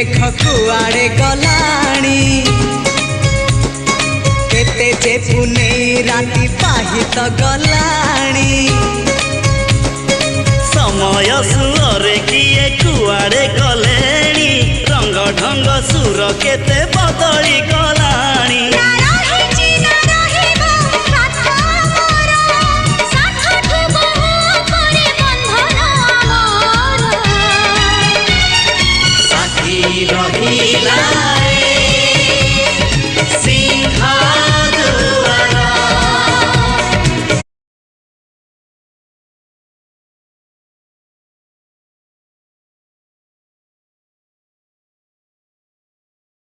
देख कुआड़े गलाणी केते जे पुने राती पाहित गलाणी समय सुरे किए कुआड़े गलेणी रंग ढंग सुर केते बदली गलाणी।